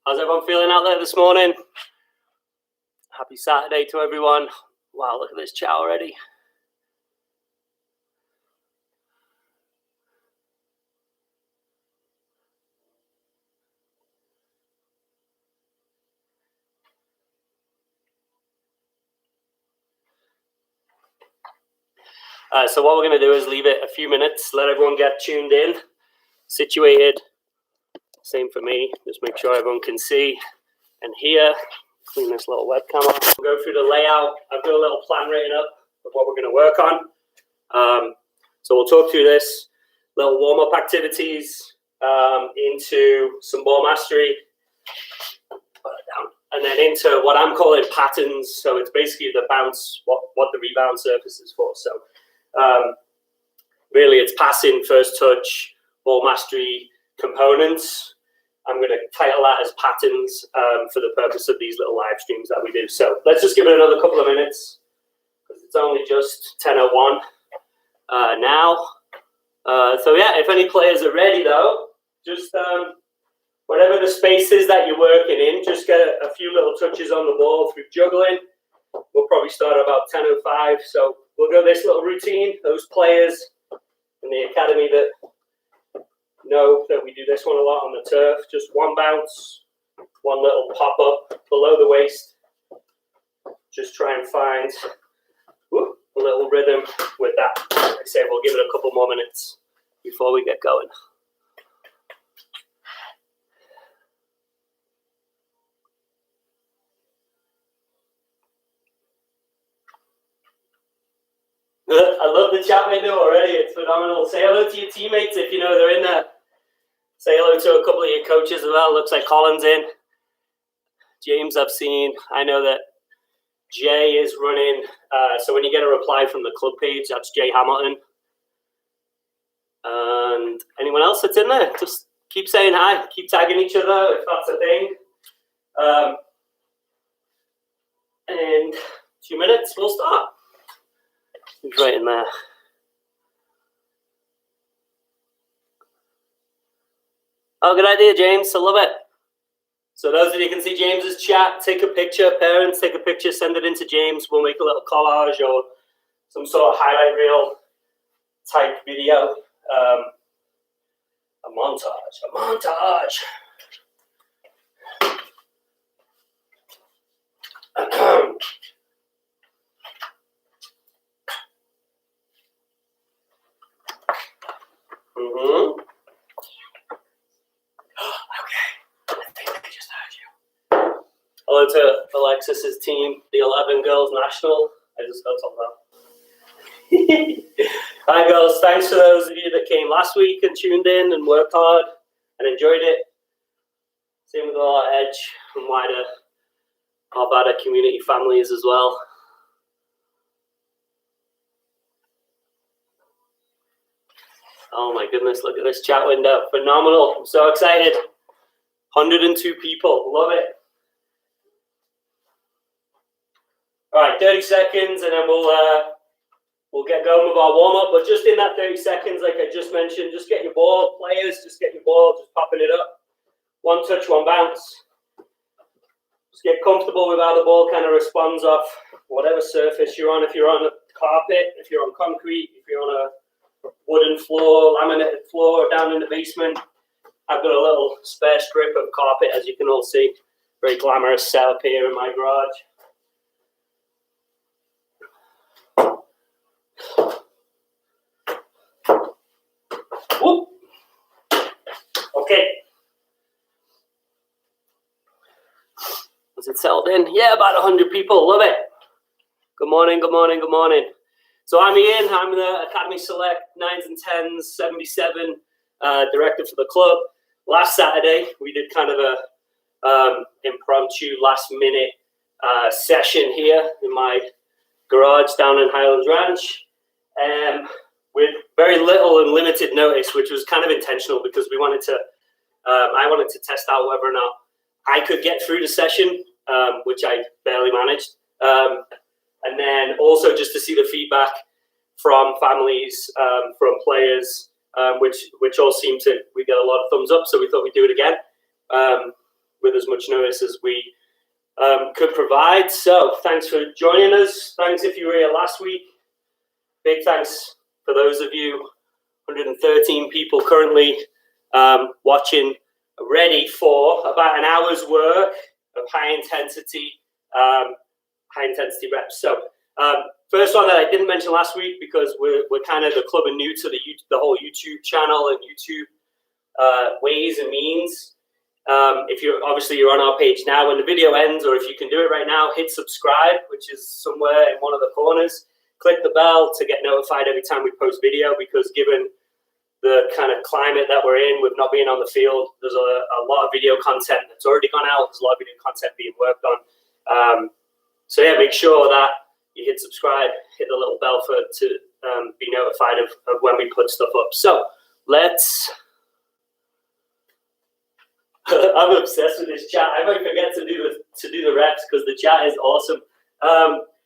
How's everyone feeling out there this morning? Happy Saturday to everyone. Wow, look at this chat already. So what we're going to do is leave it a few minutes, let everyone get tuned in, situated. Same for me. Just make sure everyone can see and hear. Clean this little webcam off. We'll go through the layout. I've got a little plan written up of what we're going to work on. So we'll talk through this, little warm-up activities, into some ball mastery, and then into what I'm calling patterns. So it's basically the bounce, what the rebound surface is for. So really it's passing, first touch, ball mastery components. I'm going to title that as patterns for the purpose of these little live streams that we do. So let's just give it another couple of minutes because it's only just 10:01 now. So yeah, if any players are ready though, just whatever the space is that you're working in, just get a few little touches on the ball through juggling. We'll probably start about 10:05. So we'll go this little routine. Those players in the academy that know that we do this one a lot on the turf, just one bounce, one little pop up below the waist. Just try and find a little rhythm with that. Like I say, we'll give it a couple more minutes before we get going. I love the chat window already. It's phenomenal. Say hello to your teammates if you know they're in there. Say hello to a couple of your coaches as well. Looks like Colin's in. James, I've seen. I know that Jay is running. So when you get a reply from the club page, that's Jay Hamilton. And anyone else that's in there, just keep saying hi. Keep tagging each other if that's a thing. And 2 minutes, we'll start. Who's right in there? Oh, good idea, James. I love it. So those of you can see James's chat, take a picture. Parents, take a picture, send it into James. We'll make a little collage or some sort of highlight reel type video. A montage. Okay. I think I just heard you. Hello to Alexis's team, the 11 Girls National. I just got told that. Hi, girls. Thanks for those of you that came last week and tuned in and worked hard and enjoyed it. Same with all our Edge and wider Arvada community families as well. Oh my goodness, look at this chat window. Phenomenal. I'm so excited. 102 people. Love it. All right, 30 seconds and then we'll get going with our warm-up. But just in that 30 seconds, like I just mentioned, just get your ball. Players, just get your ball, just popping it up. One touch, one bounce. Just get comfortable with how the ball kind of responds off whatever surface you're on. If you're on a carpet, if you're on concrete, if you're on a wooden floor, laminated floor, down in the basement. I've got a little spare strip of carpet, as you can all see. Very glamorous setup here in my garage. Whoop. Okay. Is it settled in? Yeah, about 100 people. Love it. Good morning, good morning, good morning. So I'm Ian. I'm the Academy Select 9s and 10s 77 director for the club. Last Saturday, we did kind of a impromptu last-minute session here in my garage down in Highlands Ranch with very little and limited notice, which was kind of intentional because we wanted to. I wanted to test out whether or not I could get through the session, which I barely managed. And then also just to see the feedback from families, from players, which all seem to, we get a lot of thumbs up, so we thought we'd do it again. with as much notice as we could provide. So thanks for joining us. Thanks if you were here last week. Big thanks for those of you, 113 people currently watching, ready for about an hour's work of high intensity reps. So first one that I didn't mention last week, because we're kind of the club and new to the whole YouTube channel and YouTube ways and means. If you're on our page now, when the video ends, or if you can do it right now, hit subscribe, which is somewhere in one of the corners. Click the bell to get notified every time we post video, because given the kind of climate that we're in with not being on the field, there's a lot of video content that's already gone out. There's a lot of video content being worked on. So yeah, make sure that you hit subscribe, hit the little bell to be notified of when we put stuff up. So let's. I'm obsessed with this chat. I might forget to do the reps because the chat is awesome.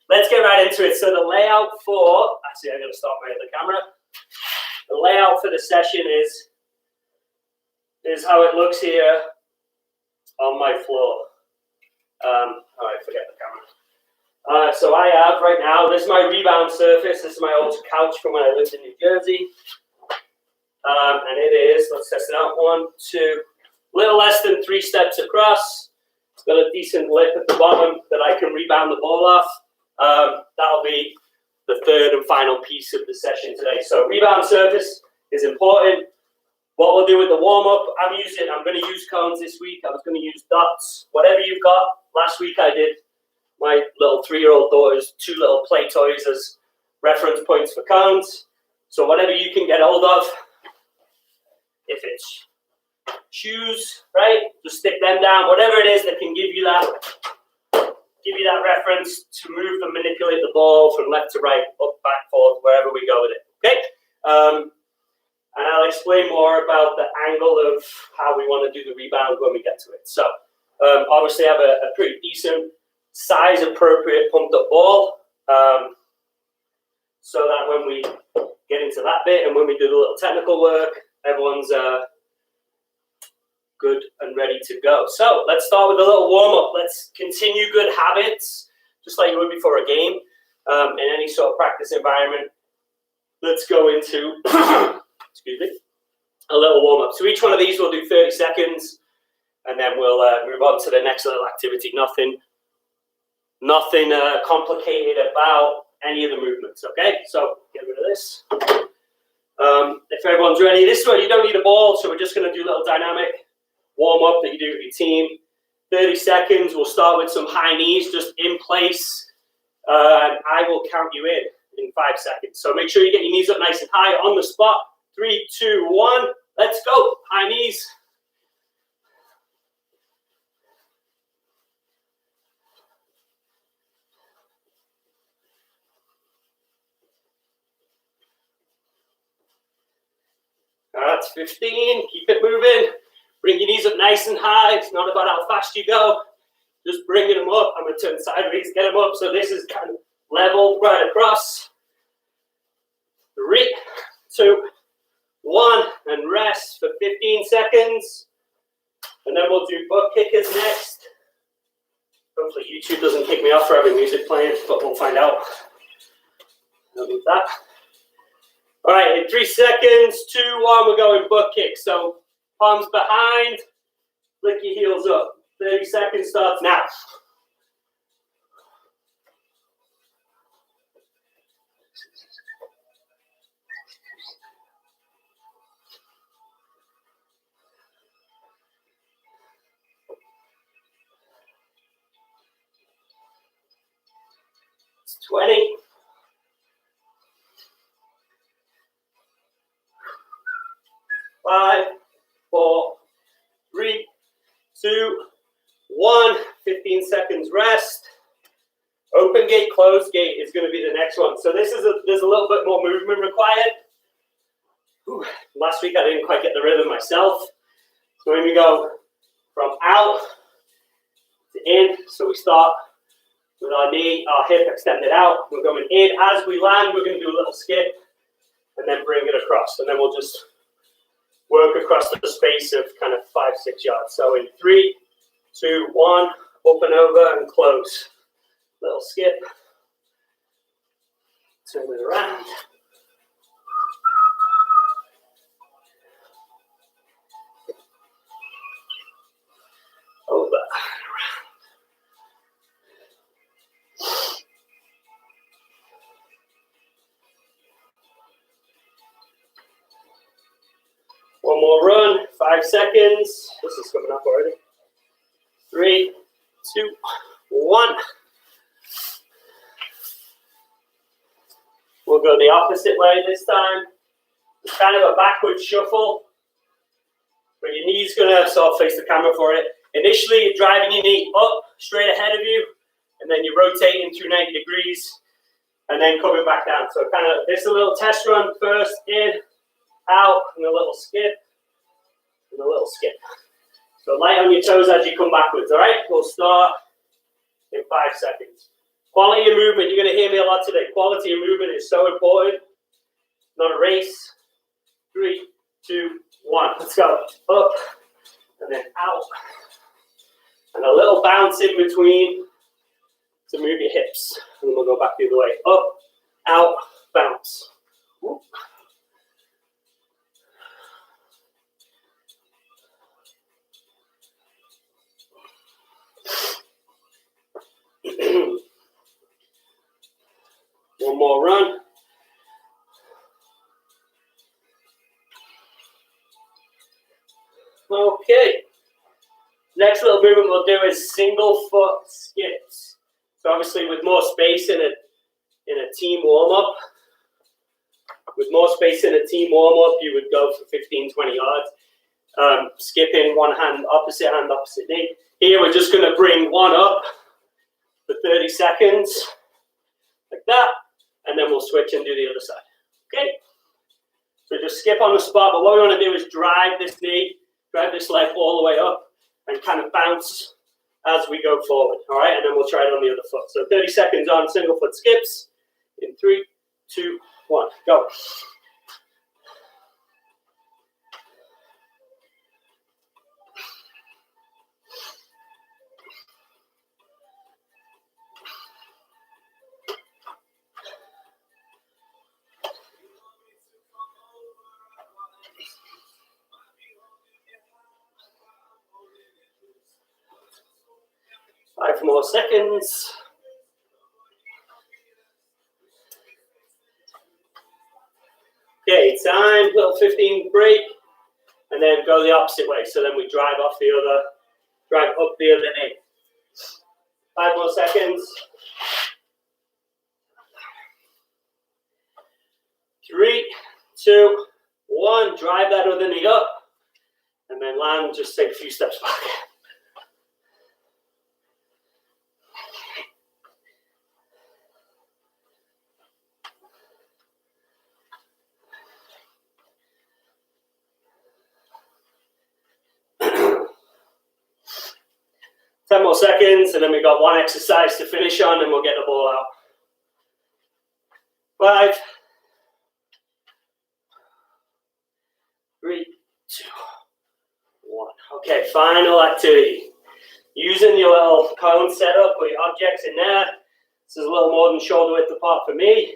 Let's get right into it. So the layout for, actually I'm going to start my other camera. The layout for the session is how it looks here on my floor. All right, forget the camera. So I have right now, this is my rebound surface. This is my old couch from when I lived in New Jersey. And it is, let's test it out, 1, 2, little less than 3 steps across. It's got a decent lip at the bottom that I can rebound the ball off. That'll be the third and final piece of the session today. So rebound surface is important. What we'll do with the warm-up, I'm going to use cones this week. I was going to use dots, whatever you've got. Last week I did my little 3-year-old daughter's 2 little play toys as reference points for cones. So whatever you can get hold of, if it's shoes, right, just stick them down. Whatever it is that can give you that reference to move and manipulate the ball from left to right, up, back, forth, wherever we go with it. Okay. And I'll explain more about the angle of how we want to do the rebound when we get to it. So obviously I have a pretty decent size appropriate pumped up ball, so that when we get into that bit and when we do the little technical work, everyone's good and ready to go. So let's start with a little warm-up. Let's continue good habits, just like you would before a game, in any sort of practice environment. Let's go into, excuse me, a little warm-up. So each one of these we'll do 30 seconds, and then we'll move on to the next little activity. Nothing complicated about any of the movements, okay? So get rid of this. If everyone's ready, this one you don't need a ball, so we're just going to do a little dynamic warm-up that you do with your team. 30 seconds. We'll start with some high knees just in place, and I will count you in 5 seconds. So make sure you get your knees up nice and high on the spot. 3, 2, 1. Let's go. High knees. That's 15. Keep it moving. Bring your knees up nice and high. It's not about how fast you go. Just bringing them up. I'm going to turn sideways, get them up. So this is kind of level right across. 3, 2, 1. And rest for 15 seconds. And then we'll do butt kickers next. Hopefully YouTube doesn't kick me off for having music playing, but we'll find out. I'll do that. All right, in 3 seconds, 2, 1, we're going butt kick. So palms behind, flick your heels up. 30 seconds starts now. It's 20. 5, 4, 3, 2, 1. 15 seconds rest. Open gate, closed gate is going to be the next one. So there's a little bit more movement required. Whew. Last week I didn't quite get the rhythm myself. So when we go from out to in, so we start with our knee, our hip extended out. We're going in. As we land, we're going to do a little skip and then bring it across. And then we'll just work across the space of kind of 5, 6 yards. So in 3, 2, 1, up and over and close. Little skip. Turn it around. Over. One more run, 5 seconds. This is coming up already. 3, 2, 1. We'll go the opposite way this time. It's kind of a backward shuffle, but your knee's gonna sort of face the camera for it. Initially, you're driving your knee up, straight ahead of you, and then you're rotating through 90 degrees, and then coming back down. So kind of, this is a little test run first, in, out, and a little skip, and a little skip. So light on your toes as you come backwards, all right? We'll start in 5 seconds. Quality of movement, you're gonna hear me a lot today. Quality of movement is so important, not a race. 3, 2, 1, let's go. Up, and then out. And a little bounce in between to move your hips. And then we'll go back the other way. Up, out, bounce. Whoop. One more run. Okay. Next little movement we'll do is single foot skips. So obviously with more space in a team warm-up, you would go for 15, 20 yards. Skipping one hand, opposite knee. Here we're just going to bring one up for 30 seconds, like that, and then we'll switch and do the other side. Okay? So just skip on the spot, but what we want to do is drive this knee, drive this leg all the way up, and kind of bounce as we go forward, all right? And then we'll try it on the other foot. So 30 seconds on single foot skips in 3, 2, 1, go. Five more seconds. Okay, time, little 15 break, and then go the opposite way. So then we drive up the other knee. 5 more seconds. 3, 2, 1, drive that other knee up, and then land, just take a few steps back. 10 more seconds, and then we've got one exercise to finish on, and we'll get the ball out. 5, 3, 2, 1. Okay, final activity. Using your little cone setup with your objects in there. This is a little more than shoulder width apart for me.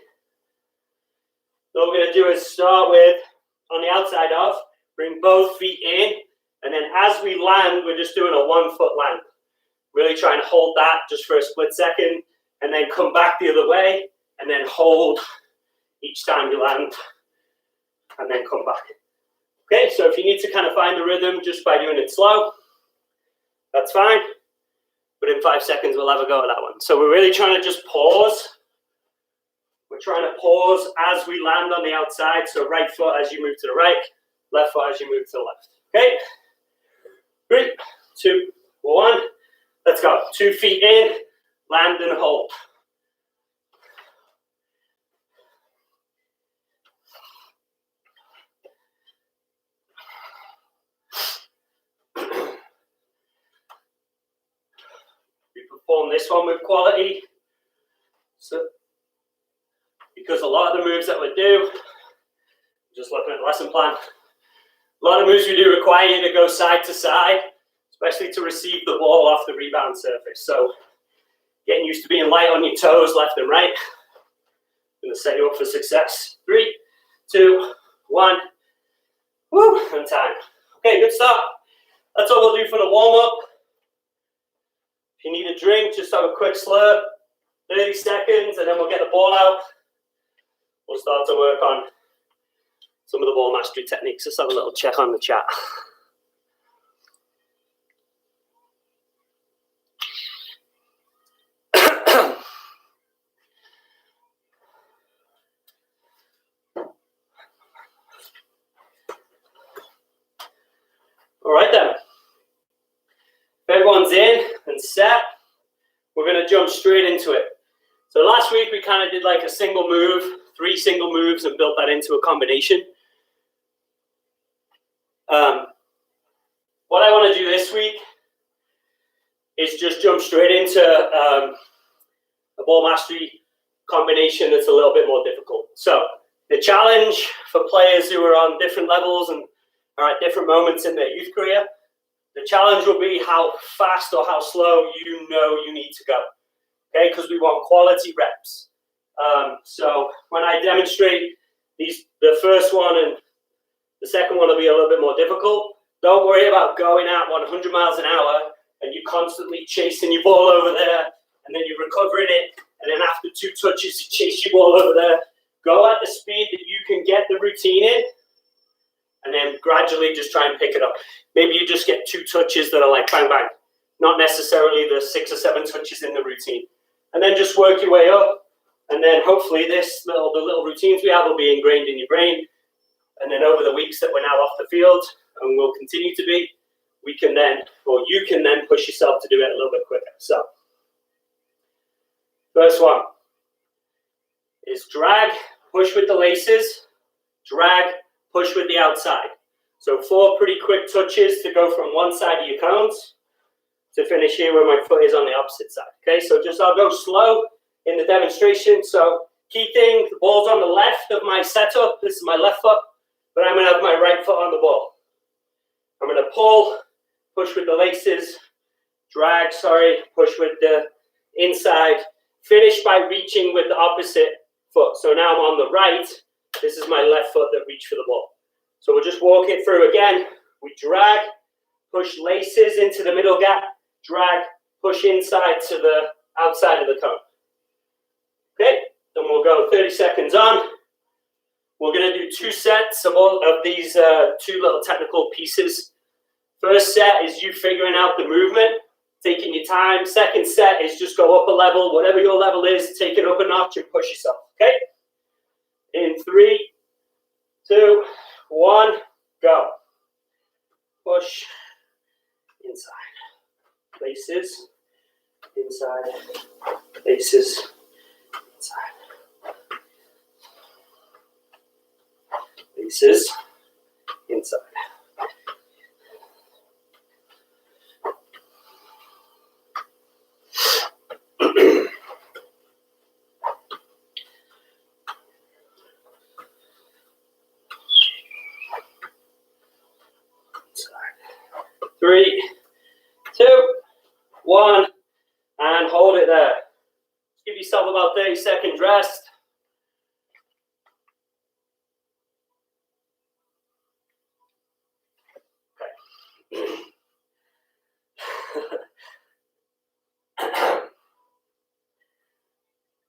So what we're going to do is start with, on the outside of, bring both feet in, and then as we land, we're just doing a 1 foot land. Really trying to hold that just for a split second, and then come back the other way, and then hold each time you land, and then come back. Okay, so if you need to kind of find the rhythm just by doing it slow, that's fine. But in 5 seconds, we'll have a go at that one. So we're really trying to just pause. We're trying to pause as we land on the outside. So right foot as you move to the right, left foot as you move to the left. Okay? 3, 2, 1. Let's go. 2 feet in, land and hold. We perform this one with quality. So, because a lot of the moves that we do, just looking at the lesson plan, a lot of moves we do require you to go side to side. especially to receive the ball off the rebound surface. So getting used to being light on your toes, left and right. Going to set you up for success. 3, 2, 1. Woo, and time. Okay, good start. That's all we'll do for the warm-up. If you need a drink, just have a quick slurp, 30 seconds, and then we'll get the ball out. We'll start to work on some of the ball mastery techniques. Let's have a little check on the chat. All right then. If everyone's in and set, we're going to jump straight into it. So last week we kind of did like a single move, 3 single moves, and built that into a combination. What I want to do this week is just jump straight into a ball mastery combination that's a little bit more difficult. So the challenge for players who are on different levels and are at different moments in their youth career, the challenge will be how fast or how slow you know you need to go, okay? Because we want quality reps. So when I demonstrate these, the first one and the second one will be a little bit more difficult. Don't worry about going out 100 miles an hour and you constantly chasing your ball over there and then you're recovering it and then after 2 touches you chase your ball over there. Go at the speed that you can get the routine in and then gradually just try and pick it up. Maybe you just get 2 touches that are like bang, bang. Not necessarily the 6 or 7 touches in the routine. And then just work your way up. And then hopefully the little routines we have will be ingrained in your brain. And then over the weeks that we're now off the field and will continue to be, we can then, or you can then push yourself to do it a little bit quicker. So first one is drag, push with the laces, drag, push with the outside. So 4 pretty quick touches to go from one side of your cones to finish here where my foot is on the opposite side. Okay, so just I'll go slow in the demonstration. So key thing, the ball's on the left of my setup. This is my left foot, but I'm going to have my right foot on the ball. I'm going to pull, push with the laces, drag, push with the inside, finish by reaching with the opposite foot. So now I'm on the right. This is my left foot that reached for the ball. So we'll just walk it through again. We drag, push laces into the middle gap, drag, push inside to the outside of the cone. Okay, then we'll go 30 seconds on. We're going to do 2 sets of these 2 little technical pieces. First set is you figuring out the movement, taking your time. Second set is just go up a level, whatever your level is, take it up a notch and push yourself. Okay? In 3, 2, 1, go. Push, inside, laces, inside, laces, inside, laces, inside. Three, 2, 1, and hold it there. Give yourself about 30 seconds rest. Okay.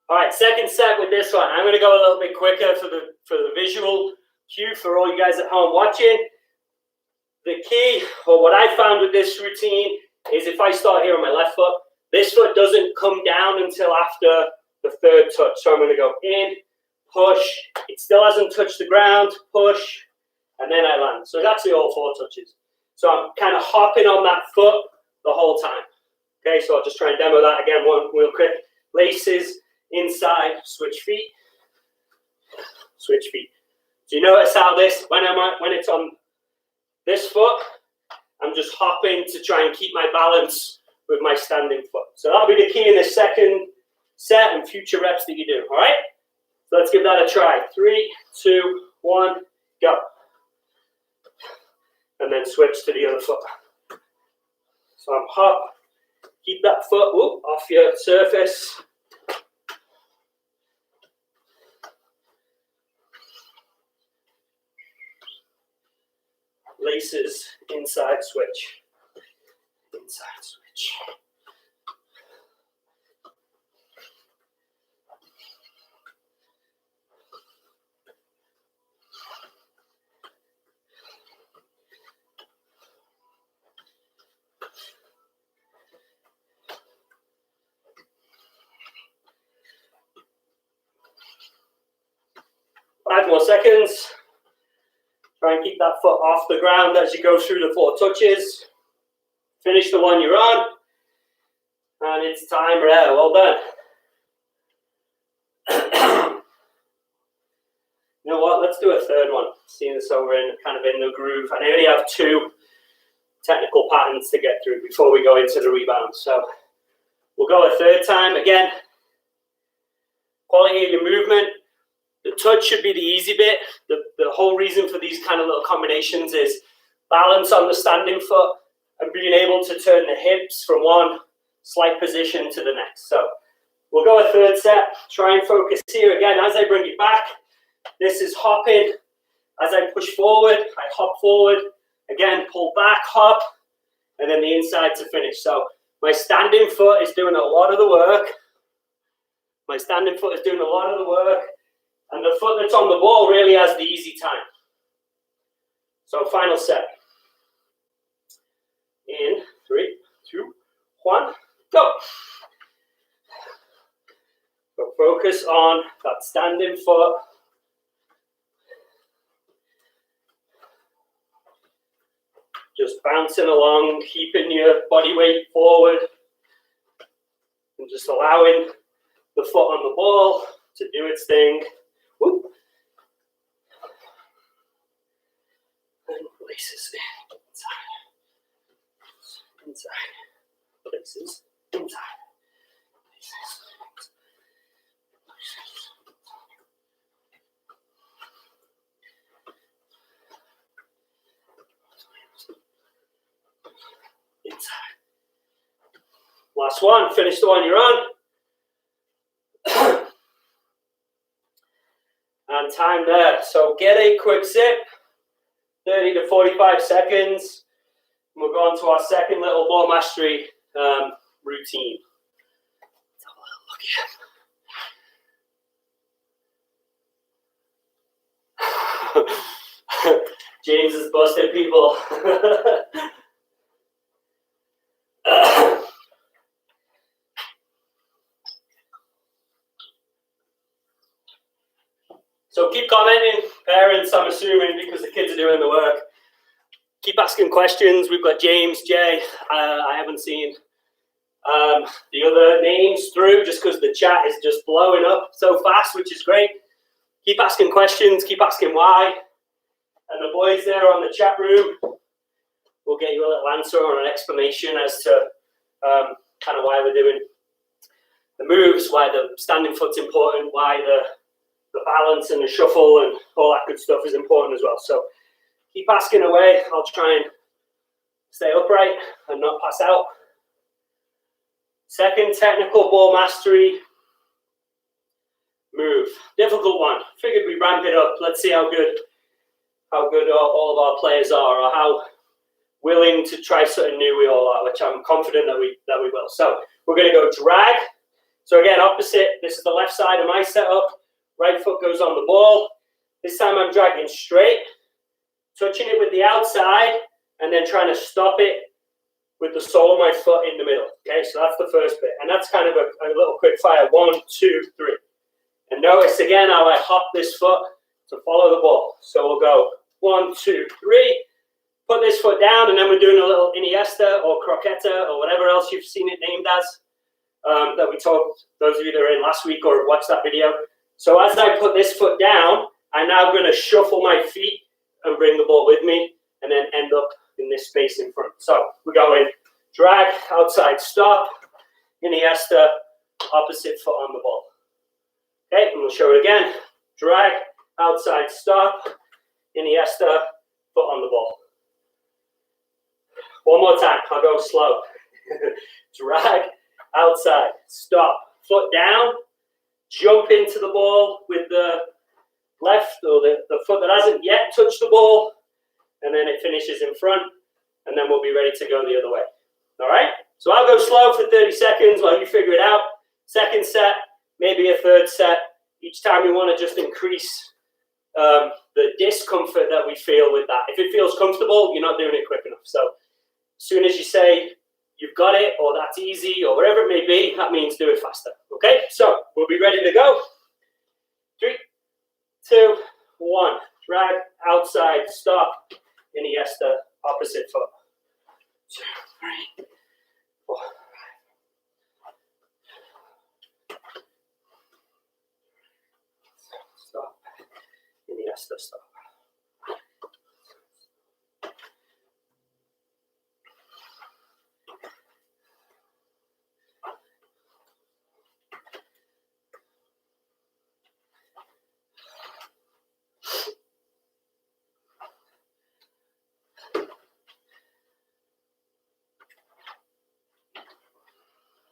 All right, second set with this one. I'm going to go a little bit quicker for the visual cue for all you guys at home watching. The key, or what I found with this routine, is if I start here on my left foot, this foot doesn't come down until after the 3rd touch. So I'm going to go in, push. It still hasn't touched the ground, push, and then I land. So it's actually all 4 touches. So I'm kind of hopping on that foot the whole time. Okay, so I'll just try and demo that again real quick. Laces, inside, switch feet, switch feet. So you notice how this, when it's on this foot, I'm just hopping to try and keep my balance with my standing foot. So that'll be the key in the second set and future reps that you do, all right? So let's give that a try. 3, 2, 1, go. And then switch to the other foot. So I'm hop, keep that foot off your surface. Laces, inside switch. Inside switch. Five more seconds. Try and keep that foot off the ground as you go through the 4 touches. Finish the one you're on. And it's time there. Well done. You know what? Let's do a third one. Seeing as though we're kind of in the groove. And I only have 2 technical patterns to get through before we go into the rebound. So we'll go a third time. Again, quality of your movement. The touch should be the easy bit. The whole reason for these kind of little combinations is balance on the standing foot and being able to turn the hips from one slight position to the next. So we'll go a third set. Try and focus here again as I bring it back. This is hopping. As I push forward, I hop forward. Again, pull back, hop, and then the inside to finish. So my standing foot is doing a lot of the work. My standing foot is doing a lot of the work. And the foot that's on the ball really has the easy time. So final set. In 3, 2, 1, go. So focus on that standing foot. Just bouncing along, keeping your body weight forward. And just allowing the foot on the ball to do its thing. Whoop. And places inside, places inside, inside. Last one, finish the one you're on. And time there. So get a quick sip, 30 to 45 seconds. And we'll go on to our second little ball mastery routine. Let's have a little look here. James is busting people. So keep commenting, parents, I'm assuming, because the kids are doing the work. Keep asking questions. We've got James, Jay. I haven't seen the other names through just because the chat is just blowing up so fast, which is great. Keep asking questions. Keep asking why. And the boys there on the chat room will get you a little answer or an explanation as to kind of why we're doing the moves, why the standing foot's important, why the balance and the shuffle and all that good stuff is important as well. So keep asking away. I'll try and stay upright and not pass out. Second technical ball mastery move. Difficult one. Figured we ramp it up. Let's see how good all of our players are, or how willing to try something new we all are, which I'm confident that we will. So we're going to go drag. So again, opposite. This is the left side of my setup. Right foot goes on the ball. This time I'm dragging straight, touching it with the outside, and then trying to stop it with the sole of my foot in the middle. Okay, so that's the first bit. And that's kind of a little quick fire. 1, 2, 3. And notice again how I hop this foot to follow the ball. So we'll go 1, 2, 3. Put this foot down, and then we're doing a little Iniesta or croqueta or whatever else you've seen it named as. That we talked, those of you that are in last week or watched that video. So as I put this foot down, I'm now going to shuffle my feet and bring the ball with me and then end up in this space in front. So we're going drag, outside stop, Iniesta, opposite foot on the ball. Okay, and we'll show it again. Drag, outside stop, Iniesta, foot on the ball. One more time, I'll go slow. drag, outside, stop, foot down, jump into the ball with the left or the foot that hasn't yet touched the ball, and then it finishes in front, and then we'll be ready to go the other way. All right? So I'll go slow for 30 seconds while you figure it out. Second set, maybe a third set. Each time we want to just increase the discomfort that we feel with that. If it feels comfortable, you're not doing it quick enough. So as soon as you say you've got it, or that's easy, or whatever it may be, that means do it faster. Okay? So we'll be ready to go. 3, 2, 1. Drag, outside, stop. Iniesta, opposite foot. 2, 3, 4. Stop. Iniesta, stop.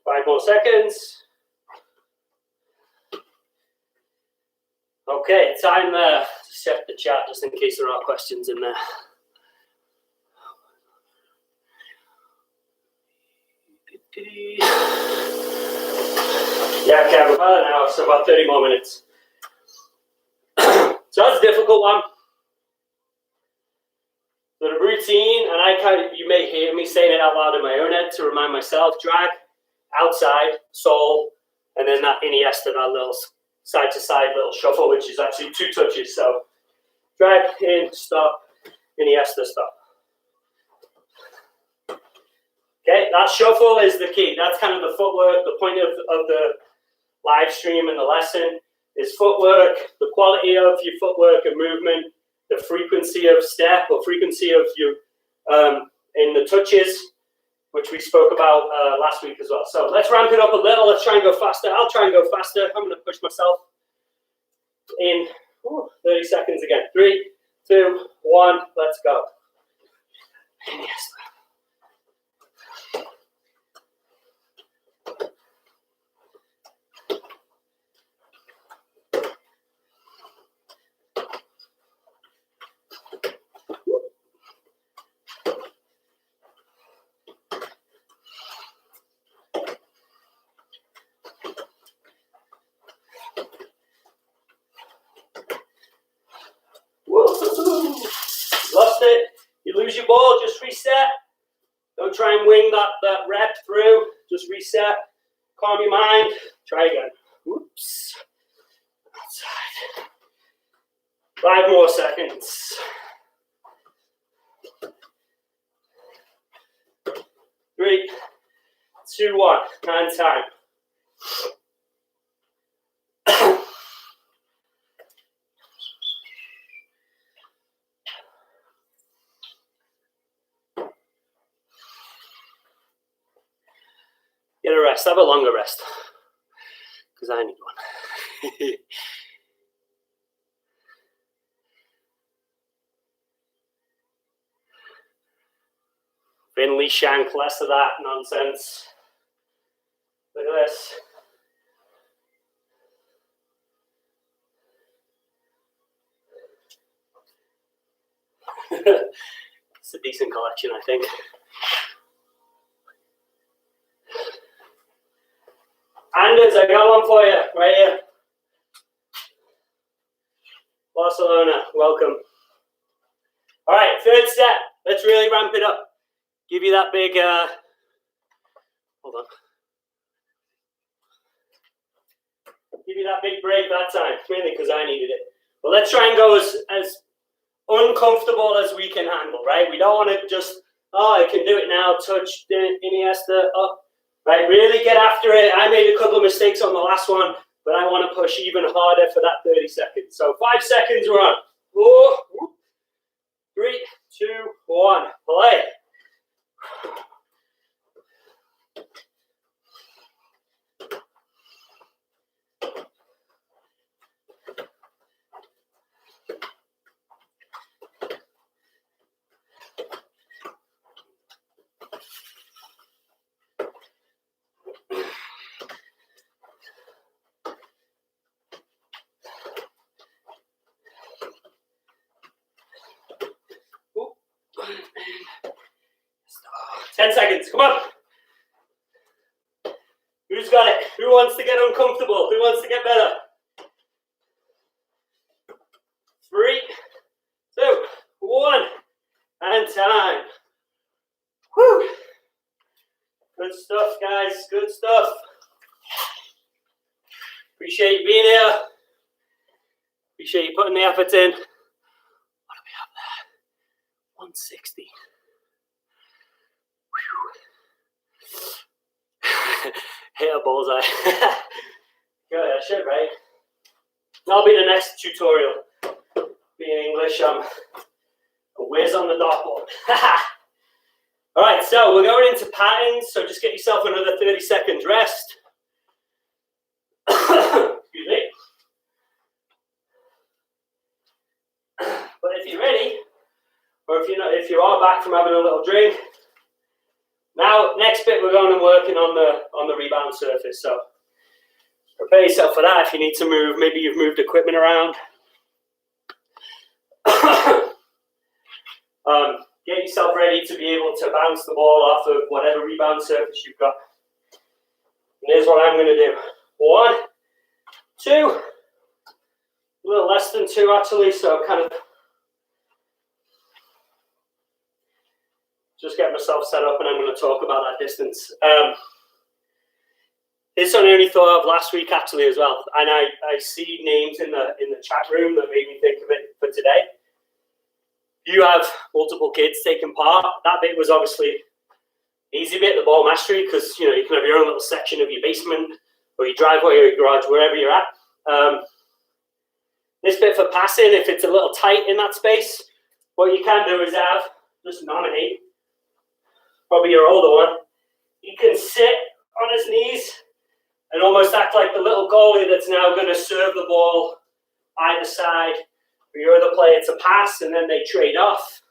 Five more seconds. Okay, time to check the chat just in case there are questions in there. Yeah, okay, about an hour, so about 30 more minutes. So that's a difficult one. So the routine, and you may hear me saying it out loud in my own head to remind myself, drag, outside, sole, and then that Iniesta, that little side-to-side little shuffle, which is actually 2 touches. So drag, in, stop, Iniesta, stop. Okay, that shuffle is the key. That's kind of the footwork. The point of the live stream and the lesson is footwork, the quality of your footwork and movement, the frequency of step or frequency of you in the touches, which we spoke about last week as well. So let's ramp it up a little. Let's try and go faster. I'll try and go faster. I'm going to push myself in 30 seconds again. 3, 2, 1, let's go. Yes. Lost it. You lose your ball, just reset. Don't try and wing that rep through. Just reset. Calm your mind. Try again. Oops. Outside. 5 more seconds. 3, 2, 1. And time. Get a rest. Have a longer rest. Because I need one. Finley Shank, less of that nonsense. Look at this. It's a decent collection, I think. Anders, I got one for you, right here. Barcelona, welcome. All right, third set. Let's really ramp it up. Give you that big, hold on. Give you that big break that time, mainly because I needed it. But let's try and go as uncomfortable as we can handle, right? We don't want to just, oh, I can do it now, touch Iniesta, oh. Right, really get after it. I made a couple of mistakes on the last one, but I want to push even harder for that 30 seconds. So 5 seconds, we're on. 4, 3, 2, 1, play. 10 seconds, come on. Who's got it? Who wants to get uncomfortable? Who wants to get better? 3, 2, 1, and time. Whew. Good stuff, guys. Good stuff. Appreciate you being here. Appreciate you putting the effort in. What do we have there? 160. Hit a bullseye. Good, I should, right? That'll be the next tutorial. Being English, I'm a whiz on the dartboard. All right, so we're going into patterns, so just get yourself another 30 seconds rest. Excuse me. But if you're ready, or if you are back from having a little drink, now next bit we're going to working on the rebound surface. So prepare yourself for that. If you need to move, maybe you've moved equipment around. Get yourself ready to be able to bounce the ball off of whatever rebound surface you've got. And here's what I'm going to do. 1, 2, a little less than 2 actually, so kind of just get myself set up and I'm going to talk about that distance. This one I only thought of last week actually as well, and I see names in the chat room that made me think of it for today. You have multiple kids taking part. That bit was obviously easy bit, the ball mastery, because you can have your own little section of your basement or your driveway or your garage, wherever you're at. This bit for passing, if it's a little tight in that space, what you can do is just nominate, probably your older one. He can sit on his knees and almost act like the little goalie that's now going to serve the ball either side for your other player to pass, and then they trade off.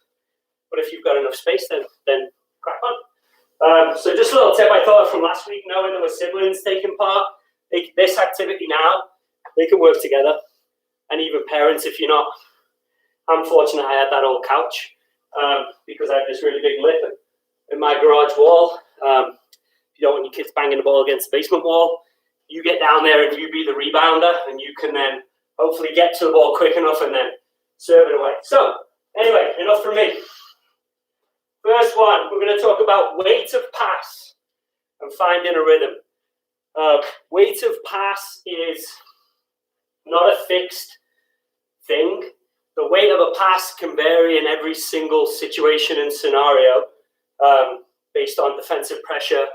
But if you've got enough space, then crack on. So just a little tip I thought of from last week, knowing there were siblings taking part. This activity now, they can work together. And even parents, if you're not. I'm fortunate I had that old couch because I have this really big lip in my garage wall. If you don't want your kids banging the ball against the basement wall, you get down there and you be the rebounder, and you can then hopefully get to the ball quick enough and then serve it away. So anyway, enough from me. First one, we're going to talk about weight of pass and finding a rhythm. Weight of pass is not a fixed thing. The weight of a pass can vary in every single situation and scenario based on defensive pressure,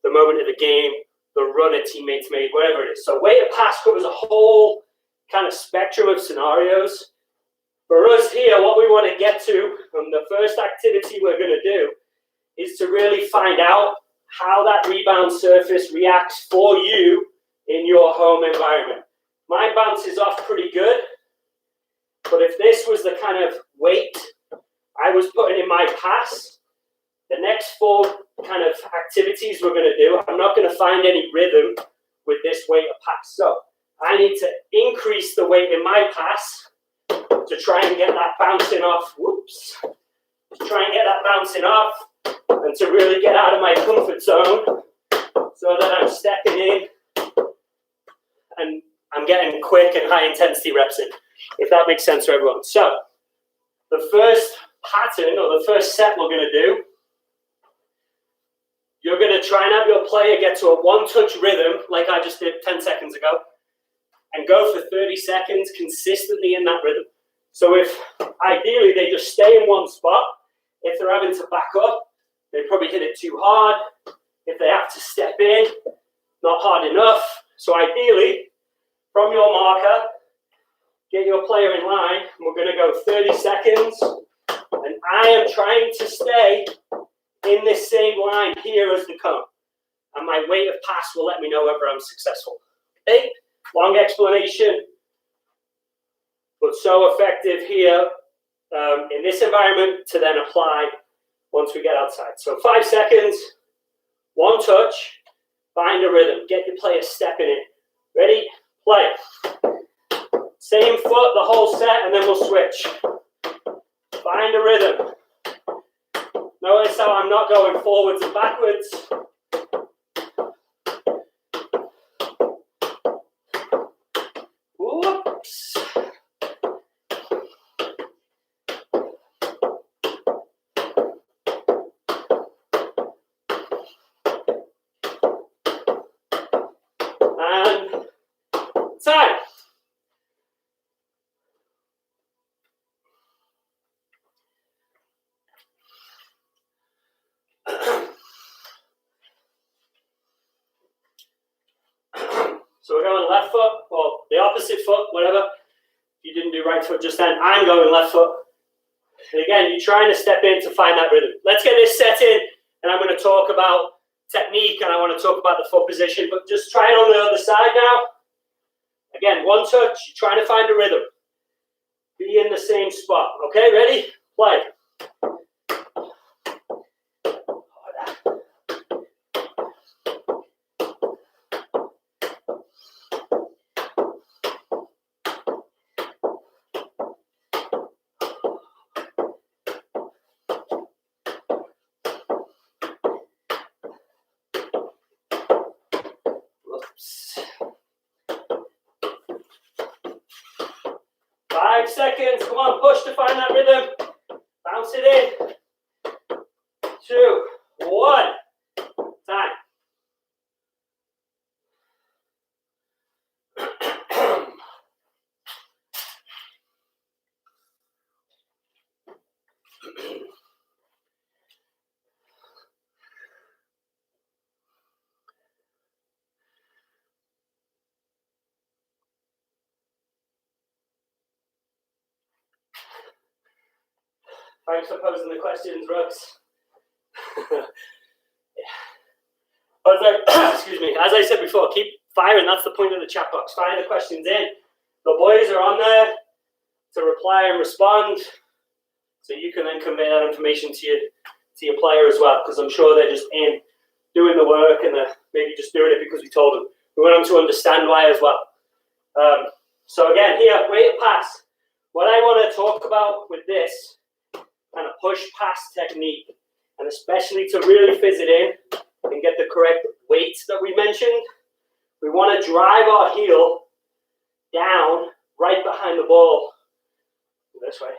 the moment of the game, the run a teammate's made, whatever it is. So weight of pass covers a whole kind of spectrum of scenarios. For us here, what we want to get to, and the first activity we're going to do, is to really find out how that rebound surface reacts for you in your home environment. Mine bounces off pretty good, but if this was the kind of weight I was putting in my pass, the next 4 kind of activities we're going to do, I'm not going to find any rhythm with this weight of pass. So I need to increase the weight in my pass to try and get that bouncing off. Whoops. To try and get that bouncing off and to really get out of my comfort zone so that I'm stepping in and I'm getting quick and high intensity reps in, if that makes sense for everyone. So the first pattern or the first set we're going to do, you're going to try and have your player get to a 1-touch rhythm like I just did 10 seconds ago and go for 30 seconds consistently in that rhythm. So if ideally they just stay in one spot, if they're having to back up, they probably hit it too hard. If they have to step in, not hard enough. So ideally, from your marker, get your player in line. And we're going to go 30 seconds. And I am trying to stay in this same line here as the cone. And my weight of pass will let me know whether I'm successful. Okay? Long explanation, but so effective here in this environment to then apply once we get outside. So 5 seconds, 1 touch, find a rhythm. Get your player stepping in. Ready? Play. Same foot the whole set, and then we'll switch. Find a rhythm. Notice how I'm not going forwards and backwards. Whoops. And time. So we're going left foot, or the opposite foot, whatever. If you didn't do right foot just then, I'm going left foot. And again, you're trying to step in to find that rhythm. Let's get this set in, and I'm going to talk about technique, and I want to talk about the foot position, but just try it on the other side now. Again, one touch, you're trying to find a rhythm. Be in the same spot. Okay, ready? Play. Oops. 5 seconds. Come on, push to find that rhythm. Bounce it in. 2, 1. Time. Thanks for posing the questions, Rooks. Excuse me. As I said before, keep firing. That's the point of the chat box. Fire the questions in. The boys are on there to reply and respond, so you can then convey that information to your player as well, because I'm sure they're just in doing the work and they're maybe just doing it because we told them. We want them to understand why as well. So again, here, weighted pass. What I want to talk about with this kind of push-pass technique, and especially to really fizz it in and get the correct weights that we mentioned, we want to drive our heel down right behind the ball. This way.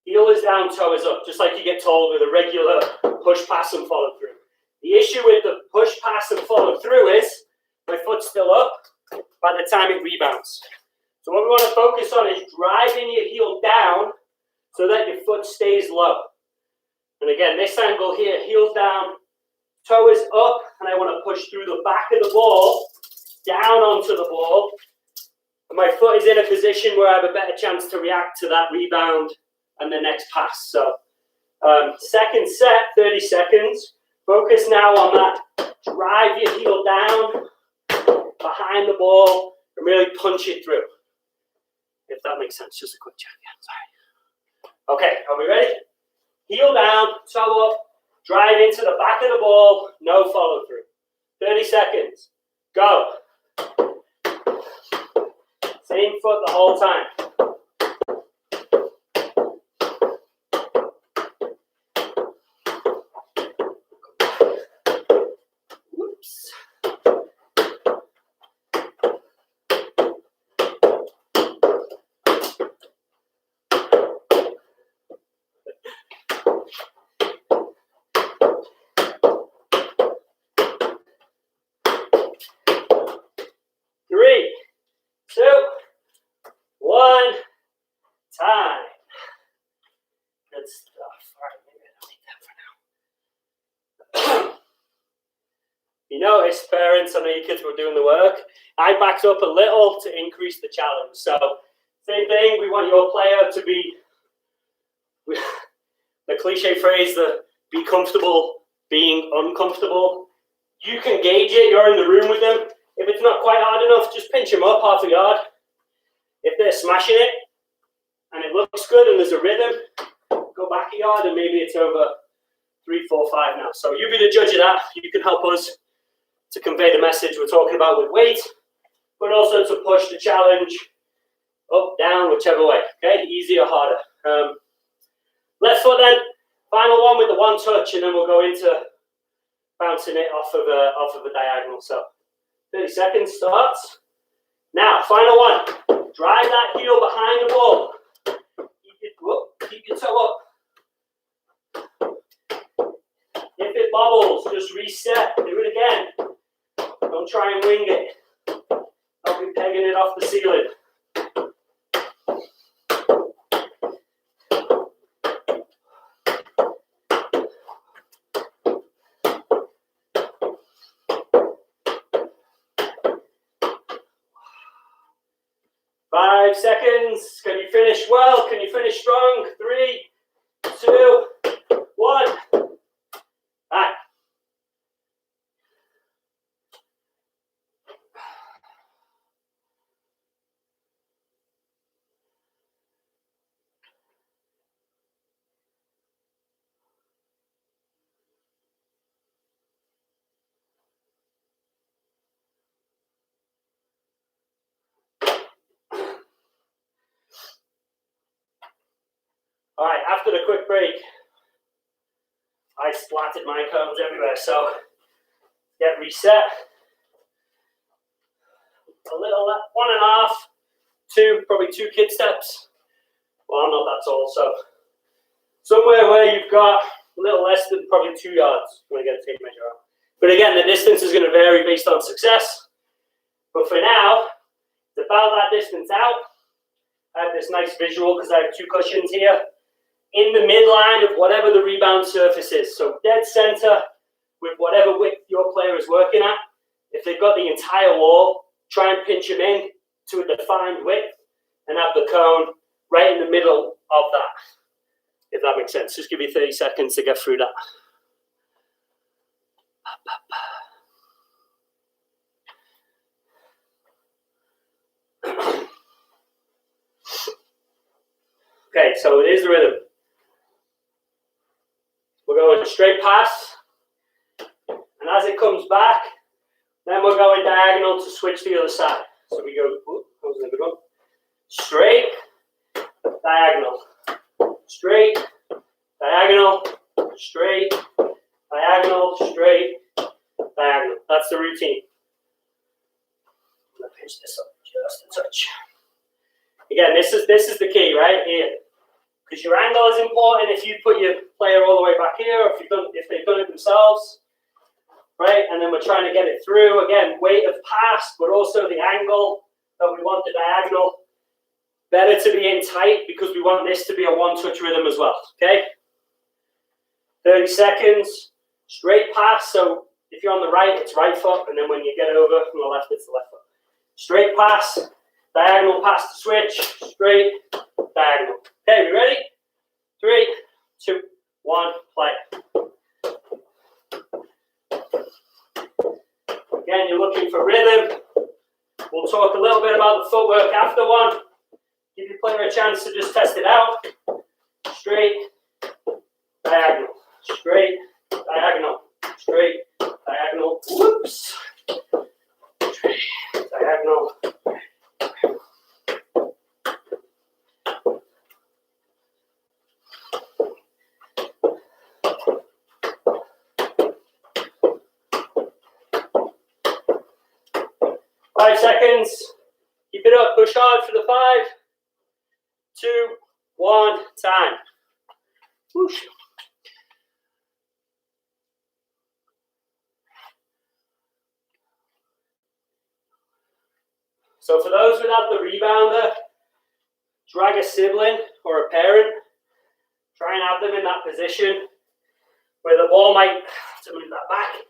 Heel is down, toe is up, just like you get told with a regular push, pass, and follow through. The issue with the push, pass, and follow through is my foot's still up by the time it rebounds. So what we want to focus on is driving your heel down so that your foot stays low. And again, this angle here, heel's down, toe is up, and I want to push through the back of the ball, down onto the ball, and my foot is in a position where I have a better chance to react to that rebound and the next pass. So second set, 30 seconds. Focus now on that. Drive your heel down behind the ball and really punch it through. If that makes sense, just a quick check. Sorry. Okay, are we ready? Heel down, toe up, drive into the back of the ball, no follow through. 30 seconds. Go. Same foot the whole time. Whoops. Three, two, 1, time. Good stuff. All right, maybe I don't need that for now. You notice, parents, I know your kids were doing the work. I backed up a little to increase the challenge. So, same thing, we want your player to be, the cliche phrase, the be comfortable being uncomfortable. You can gauge it, you're in the room with them. If it's not quite hard enough, just pinch them up half a yard. If they're smashing it and it looks good and there's a rhythm, go back a yard and maybe it's over 3, 4, 5 now. So you be the judge of that. You can help us to convey the message we're talking about with weight, but also to push the challenge up, down, whichever way. Okay, easy or harder. Left foot then, Final one with the one touch, and then we'll go into bouncing it off of a diagonal. So 30 seconds starts. Now, final one. Drive that heel behind the ball. Keep your toe up. If it bobbles, just reset. Do it again. Don't try and wing it. Don't be pegging it off the ceiling. 5 seconds. Can you finish well? Can you finish strong? 3, 2, 1. Back. All right, after the quick break, I splattered my cones everywhere, so get reset. A little, 1.5, 2, probably 2 kid steps. Well, I'm not that tall, so somewhere where you've got a little less than probably 2 yards. I'm going to get a tape measure out. But again, the distance is going to vary based on success. But for now, it's about that distance out. I have this nice visual because I have 2 cushions here. In the midline of whatever the rebound surface is. So dead center with whatever width your player is working at. If they've got the entire wall, try and pinch them in to a defined width and have the cone right in the middle of that. If that makes sense. Just give you 30 seconds to get through that. Okay, so it is the rhythm. We're going straight pass, and as it comes back, then we're going diagonal to switch the other side. So we go, that was a good one. Straight, diagonal, straight, diagonal, straight, diagonal, straight, diagonal. That's the routine. I'm gonna pinch this up just a touch. Again, this is the key right here. Because your angle is important if you put your player all the way back here, or if they've done it themselves, right? And then we're trying to get it through. Again, weight of pass, but also the angle that we want the diagonal. Better to be in tight because we want this to be a one-touch rhythm as well, okay? 30 seconds, straight pass. So if you're on the right, it's right foot, and then when you get over from the left, it's the left foot. Straight pass, diagonal pass to switch, straight, diagonal. Okay, we ready? 3, 2, 1, play. Again, you're looking for rhythm. We'll talk a little bit about the footwork after one. Give your player a chance to just test it out. Straight, diagonal, straight, diagonal, straight, diagonal. Whoops. Straight, diagonal. Five seconds. Keep it up. Push hard for the 5, 2, 1. Time. Whoosh. So for those without the rebounder, drag a sibling or a parent. Try and have them in that position where the ball might have to move that back.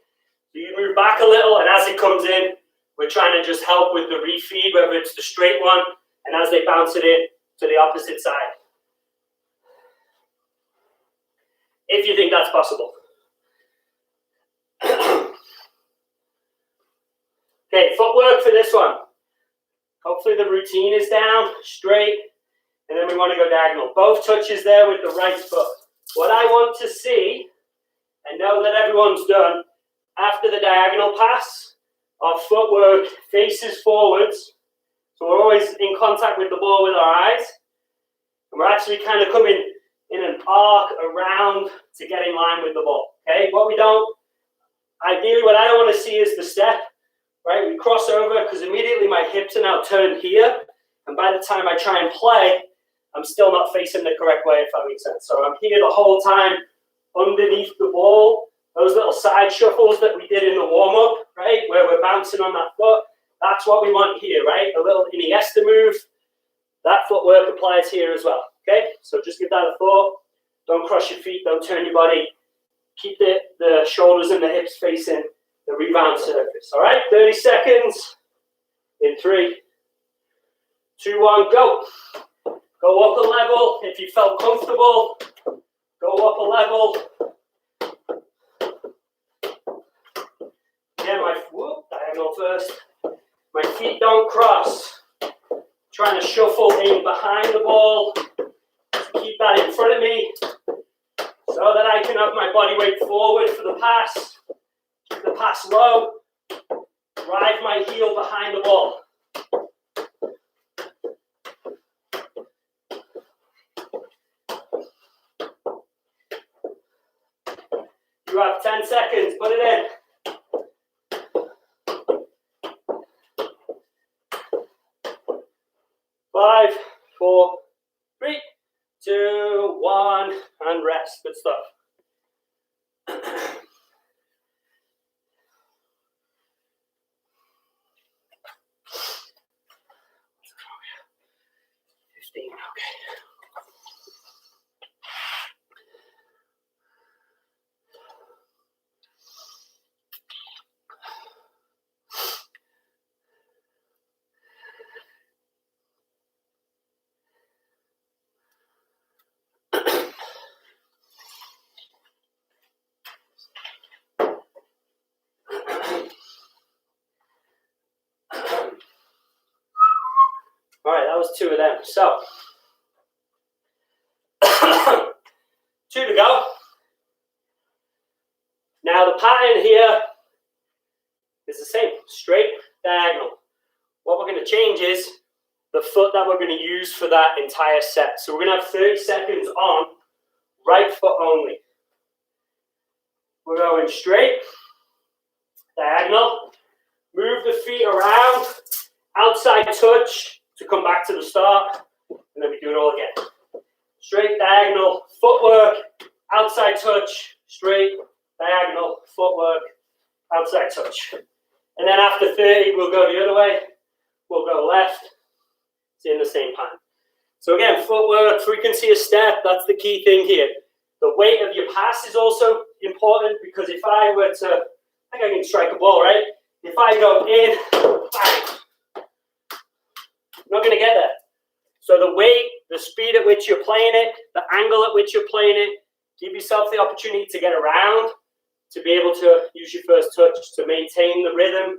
So you move back a little, and as it comes in, we're trying to just help with the refeed, whether it's the straight one, and as they bounce it in to the opposite side. If you think that's possible. Okay, footwork for this one. Hopefully the routine is down, straight, and then we want to go diagonal. Both touches there with the right foot. What I want to see, and know that everyone's done, after the diagonal pass, our footwork faces forwards. So we're always in contact with the ball with our eyes. And we're actually kind of coming in an arc around to get in line with the ball. Okay, ideally what I don't want to see is the step, right? We cross over because immediately my hips are now turned here, and by the time I try and play, I'm still not facing the correct way, if that makes sense. So I'm here the whole time underneath the ball. Those little side shuffles that we did in the warm-up, right, where we're bouncing on that foot, that's what we want here, right? A little Iniesta move. That footwork applies here as well, okay? So just give that a thought. Don't cross your feet, don't turn your body. Keep the shoulders and the hips facing the rebound surface, all right? 30 seconds in 3, 2, 1, go. Go up a level. If you felt comfortable, go up a level. Again, diagonal first. My feet don't cross. Trying to shuffle in behind the ball. Just keep that in front of me so that I can have my body weight forward for the pass. Keep the pass low. Drive my heel behind the ball. You have 10 seconds. Put it in. 5, 4, 3, 2, 1, and rest. Good stuff. 15, okay. All right, that was 2 of them. So, 2 to go. Now the pattern here is the same, straight, diagonal. What we're going to change is the foot that we're going to use for that entire set. So we're going to have 30 seconds on right foot only. We're going straight, diagonal, move the feet around, outside touch, to come back to the start, and then we do it all again. Straight, diagonal, footwork, outside touch, straight, diagonal, footwork, outside touch. And then after 30, we'll go the other way. We'll go left. It's in the same pattern. So again, footwork, frequency of step, that's the key thing here. The weight of your pass is also important because if I were to, I think I can strike a ball, right? If I go in, bang, I'm not going to get there. So the weight, the speed at which you're playing it, the angle at which you're playing it, give yourself the opportunity to get around, to be able to use your first touch, to maintain the rhythm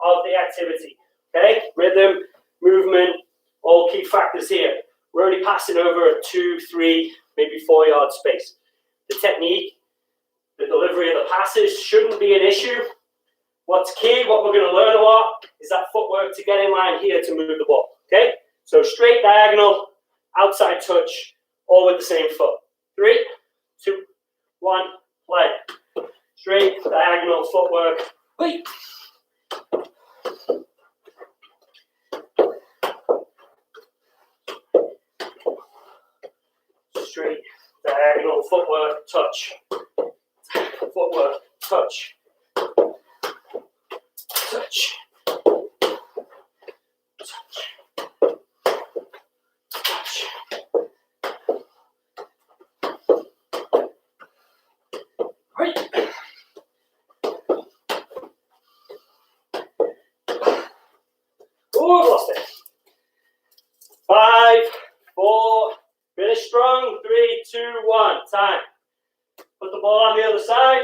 of the activity. Okay? Rhythm, movement, all key factors here. We're only passing over a 2, 3, maybe 4 yard space. The technique, the delivery of the passes shouldn't be an issue. What's key, what we're going to learn a lot, is that footwork to get in line here to move the ball. Okay? So straight, diagonal, outside touch, all with the same foot. 3, 2, 1, play. Straight, diagonal, footwork. Wait. Straight, diagonal, footwork, touch. Footwork, touch. Touch. Touch. Right. Oh, I've lost it. 5, 4, finish strong. 3, 2, 1, time. Put the ball on the other side.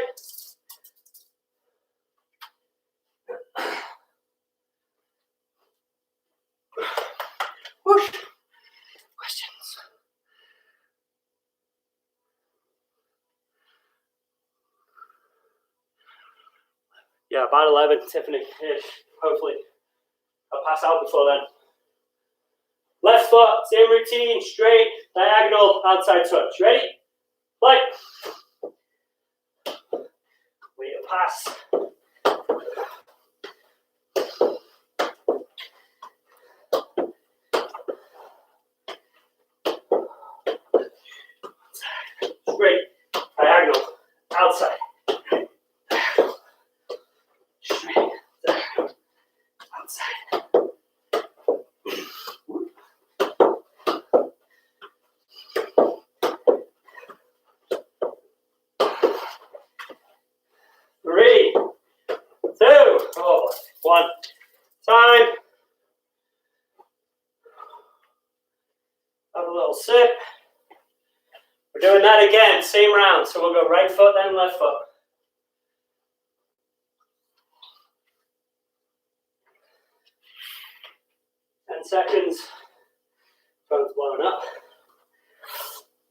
Whoosh. Questions? Yeah, about 11, Tiffany-ish, hopefully. I'll pass out before then. Left left foot, same routine, straight, diagonal, outside touch. Ready? Play. Wait a pass. Straight, diagonal, outside. Straight, diagonal, outside. 3, 2, 1. Time. Have a little sip. We're doing that again, same round. So we'll go right foot, then left foot. Seconds. Phone's blowing up.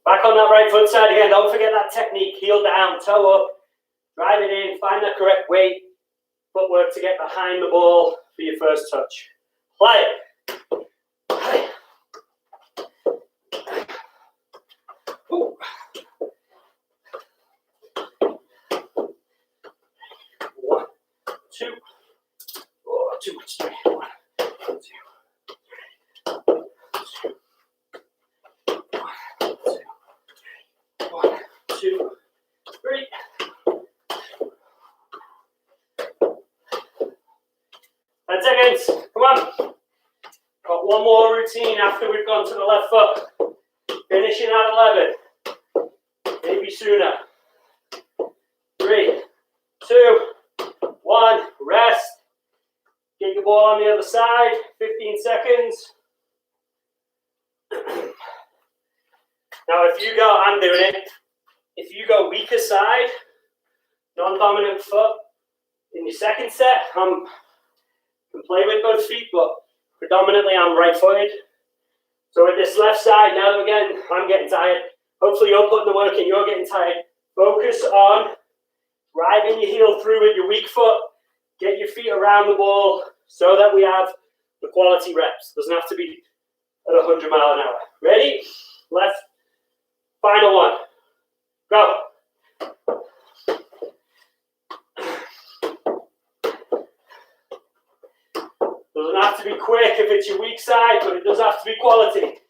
Back on that right foot side again. Don't forget that technique. Heel down, toe up. Drive it in. Find the correct weight. Footwork to get behind the ball for your first touch. Play it. Play it. Ooh. 1, 2. Oh, too much. 3. 1, 2. 1, 2, 3. 10 seconds. Come on. Got one more routine after we've gone to the left foot. Finishing at 11. Maybe sooner. 3, 2, 1. Rest. Get your ball on the other side. 15 seconds. Now, if you go, I'm doing it. If you go weaker side, non-dominant foot, in your second set, can play with both feet, but predominantly I'm right-footed. So with this left side, now again, I'm getting tired. Hopefully you're putting the work in, you're getting tired. Focus on driving your heel through with your weak foot. Get your feet around the ball so that we have the quality reps. Doesn't have to be at 100 miles an hour. Ready? Left. Final one. Go. Doesn't have to be quick if it's your weak side, but it does have to be quality.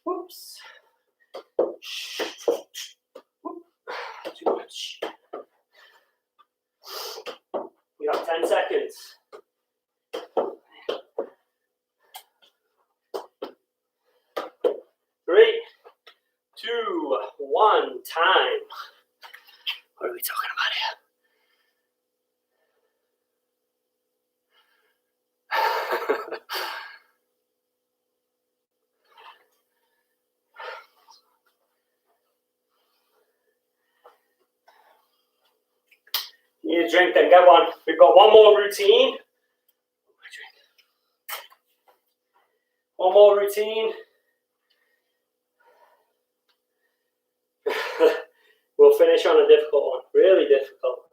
Whoops. Too much. We got 10 seconds. 3, 2, 1, time. What are we talking about here? You need a drink, then get one. We've got one more routine. One more routine. We'll finish on a difficult one. Really difficult.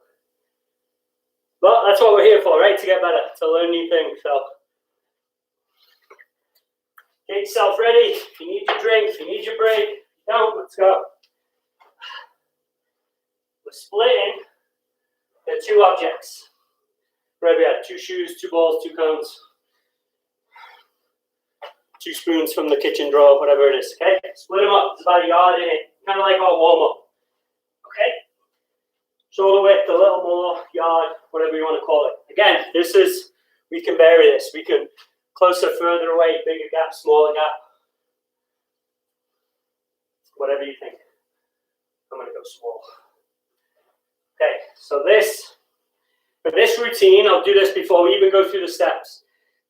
But that's what we're here for, right? To get better, to learn new things. So get yourself ready. If you need your drink, if you need your break, don't, let's go. We're splitting the 2 objects. Right, we had 2 shoes, 2 balls, 2 cones, 2 spoons from the kitchen drawer, whatever it is. Okay, split them up. It's about a yard in it, kind of like our warm up. Okay, shoulder width, a little more, yard, whatever you want to call it. Again, we can vary this. We can closer, further away, bigger gap, smaller gap, whatever you think. I'm going to go small. Okay, so for this routine, I'll do this before we even go through the steps.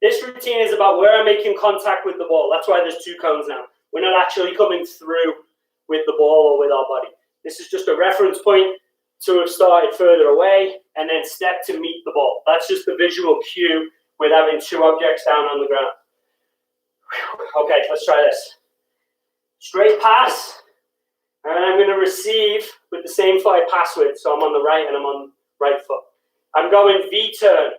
This routine is about where I'm making contact with the ball. That's why there's 2 cones now. We're not actually coming through with the ball or with our body. This is just a reference point to have started further away and then step to meet the ball. That's just the visual cue with having 2 objects down on the ground. Okay, let's try this. Straight pass, And I'm going to receive with the same foot I pass with. So I'm on the right and I'm on right foot. I'm going V-turn.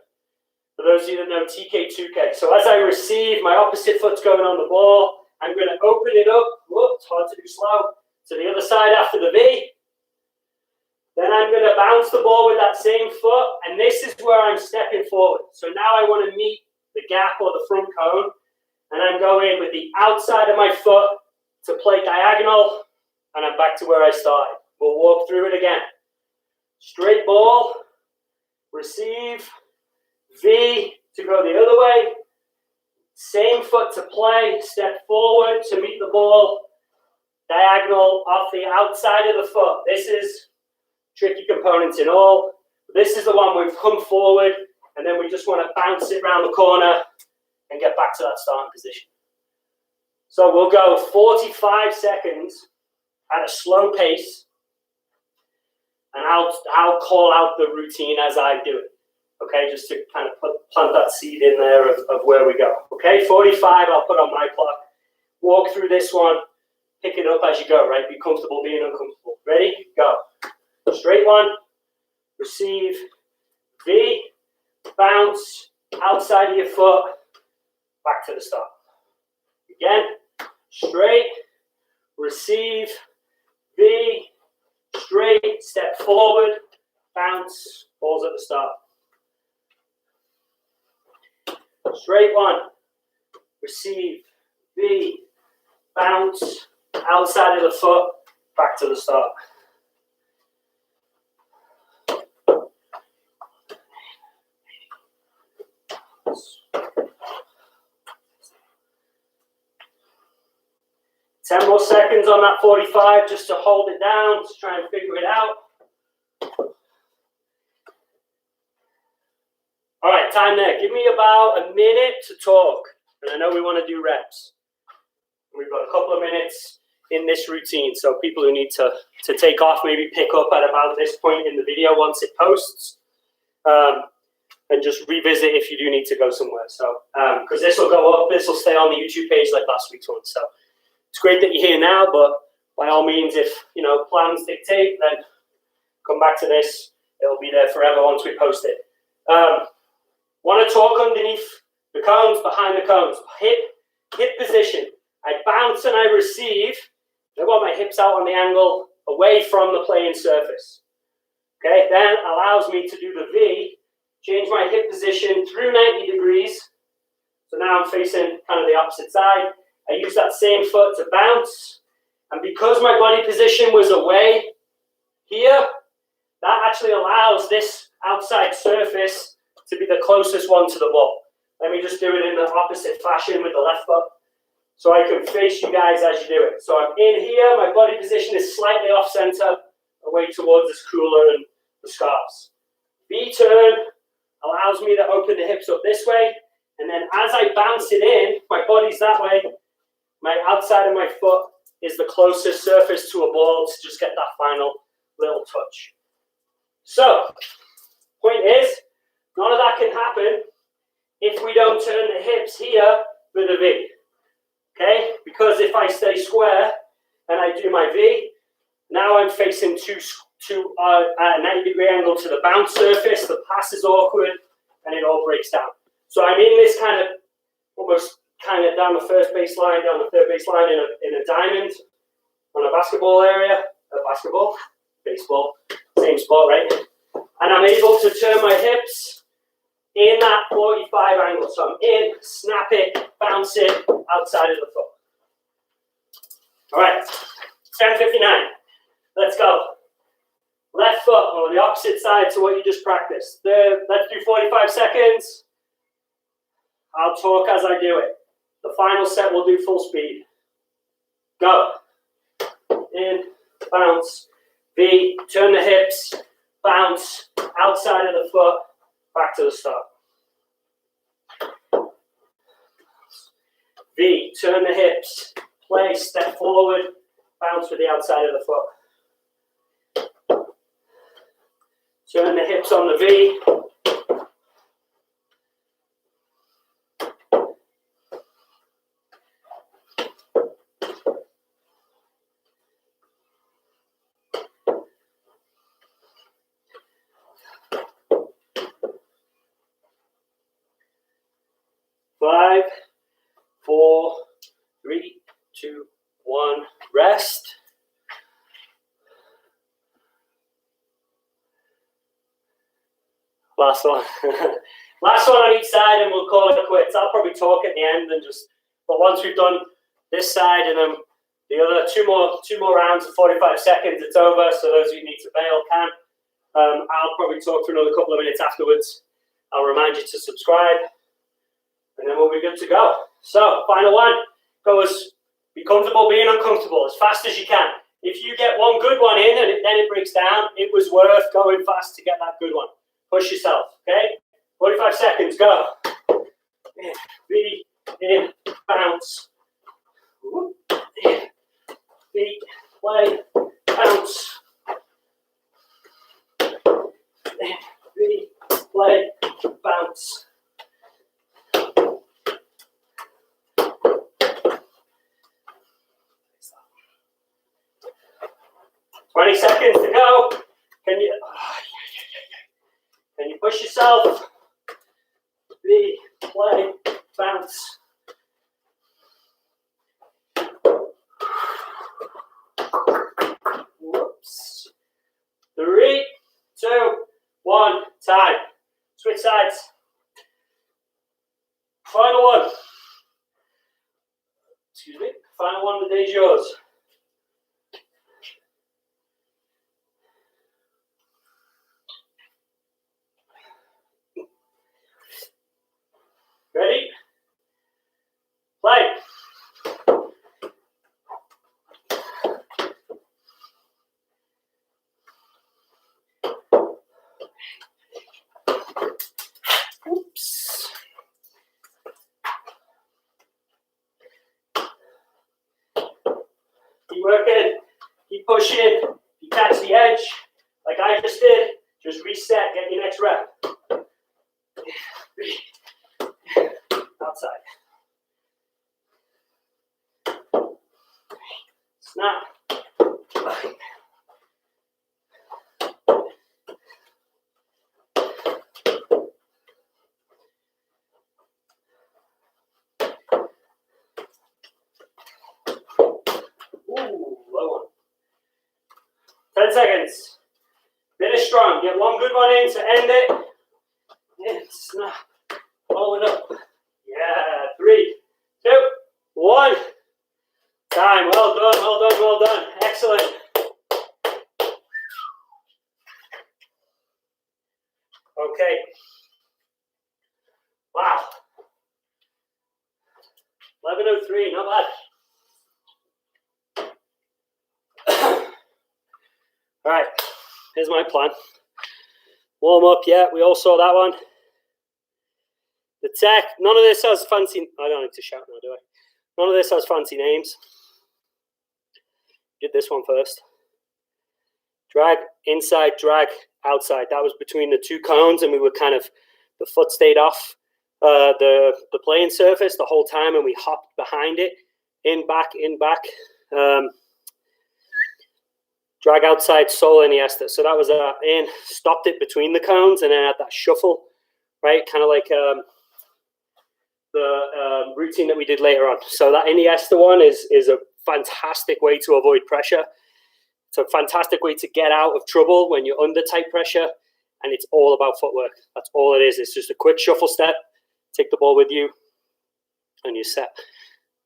For those of you that know TK2K. So as I receive, my opposite foot's going on the ball. I'm going to open it up. Whoop, it's hard to do slow. To the other side after the V. Then I'm going to bounce the ball with that same foot. And this is where I'm stepping forward. So now I want to meet the gap or the front cone. And I'm going with the outside of my foot to play diagonal. And I'm back to where I started. We'll walk through it again. Straight ball. Receive. V to go the other way. Same foot to play. Step forward to meet the ball. Diagonal off the outside of the foot. This is tricky components in all. This is the one we've come forward, and then we just want to bounce it around the corner and get back to that starting position. So we'll go 45 seconds at a slow pace, and I'll call out the routine as I do it. Okay, just to kind of plant that seed in there of where we go. Okay, 45, I'll put on my clock. Walk through this one, pick it up as you go, right? Be comfortable being uncomfortable. Ready? Go. Straight one, receive, V, bounce, outside of your foot, back to the start. Again, straight, receive, V, straight, step forward, bounce, balls at the start. Straight one, receive, V, bounce, outside of the foot, back to the start. Ten more seconds on that 45 just to hold it down, to try and figure it out. All right, time there. Give me about a minute to talk. And I know we want to do reps. We've got a couple of minutes in this routine. So people who need to take off, maybe pick up at about this point in the video once it posts. And just revisit if you do need to go somewhere. So, because this will go up, this will stay on the YouTube page like last week's one. So it's great that you're here now, but by all means, if plans dictate, then come back to this. It'll be there forever once we post it. Want to talk underneath the cones, behind the cones. Hip position. I bounce and I receive. I want my hips out on the angle, away from the playing surface. Okay, then allows me to do the V, change my hip position through 90 degrees. So now I'm facing kind of the opposite side. I use that same foot to bounce. And because my body position was away here, that actually allows this outside surface to be the closest one to the ball. Let me just do it in the opposite fashion with the left foot so I can face you guys as you do it. So I'm in here, my body position is slightly off center, away towards this cooler and the scarves. V-turn allows me to open the hips up this way, and then as I bounce it in, my body's that way, my outside of my foot is the closest surface to a ball to just get that final little touch. So, point is, none of that can happen if we don't turn the hips here with a V. Okay? Because if I stay square and I do my V, now I'm facing a 90-degree angle to the bounce surface, the pass is awkward, and it all breaks down. So I'm in this kind of, almost kind of down the first baseline, down the third baseline in a diamond on a basketball area. Baseball, same sport, right? And I'm able to turn my hips in that 45 angle. So I'm in, snap it, bounce it, outside of the foot. All right, 10:59. Let's go. Left foot on the opposite side to what you just practiced. Let's do 45 seconds. I'll talk as I do it. The final set we'll do full speed. Go. In, bounce, V, turn the hips, bounce, outside of the foot, back to the start. V, turn the hips, play, step forward, bounce with the outside of the foot. Turn the hips on the V. 5, 4, 3, 2, 1. Rest. Last one. Last one on each side, and we'll call it quits. I'll probably talk at the end and just. But once we've done this side and then the other two more rounds of 45 seconds, it's over. So those of you who need to bail can. I'll probably talk for another couple of minutes afterwards. I'll remind you to subscribe, and then we'll be good to go. So final one goes: be comfortable being uncomfortable as fast as you can. If you get one good one in and then it breaks down, it was worth going fast to get that good one. Push yourself, okay? 45 seconds, go. In, feet, in, bounce. In, feet, play, bounce. In, feet, play, bounce. 20 seconds to go. Can you push yourself? Be, play, bounce. Whoops. 3, 2, 1, time. Switch sides. Final one. Excuse me. Final one, the day's yours. Ready? Play. Oops. Keep working. Keep pushing. If you catch the edge, like I just did, just reset. Get your next rep. Outside. Snap. Ooh, low one. 10 seconds. Finish strong. Get one good one in to end it. And snap. Follow it up. Yeah, 3, 2, 1. Time. Well done, well done, well done. Excellent. Okay. Wow. 11:03, not bad. All right, here's my plan. Warm up, yeah, we all saw that one. The tech, none of this has fancy, I don't need to shout now, do I? None of this has fancy names. Did this one first. Drag inside, drag outside. That was between the two cones, and we were kind of, the foot stayed off the playing surface the whole time, and we hopped behind it. In, back, drag outside, sole iniesta. So that was in, stopped it between the cones, and then had that shuffle, right? Kind of like the routine that we did later on. So that iniesta one is a fantastic way to avoid pressure. It's a fantastic way to get out of trouble when you're under tight pressure, and it's all about footwork. That's all it is. It's just a quick shuffle step, take the ball with you, and you're set.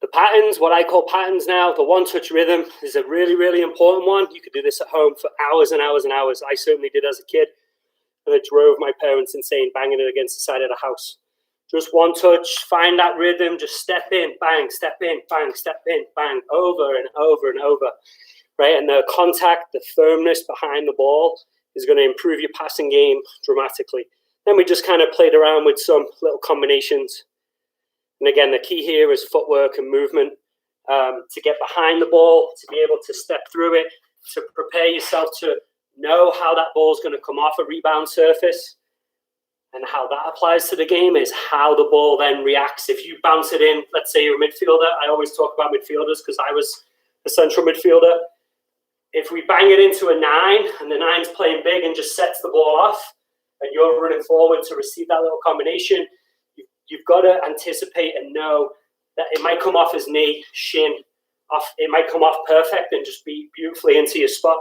The patterns, what I call patterns now, the one-touch rhythm is a really, really important one. You could do this at home for hours and hours and hours. I certainly did as a kid, and it drove my parents insane, banging it against the side of the house. Just one touch, find that rhythm, just step in, bang, bang, step in, bang, over and over and over, right? And the contact, the firmness behind the ball is going to improve your passing game dramatically. Then we just kind of played around with some little combinations. And again, the key here is footwork and movement to get behind the ball, to be able to step through it, to prepare yourself to know how that ball is going to come off a rebound surface. And how that applies to the game is how the ball then reacts. If you bounce it in, let's say you're a midfielder. I always talk about midfielders because I was a central midfielder. If we bang it into a 9 and the 9's playing big and just sets the ball off and you're running forward to receive that little combination, you've got to anticipate and know that it might come off as knee, shin, off. It might come off perfect and just be beautifully into your spot.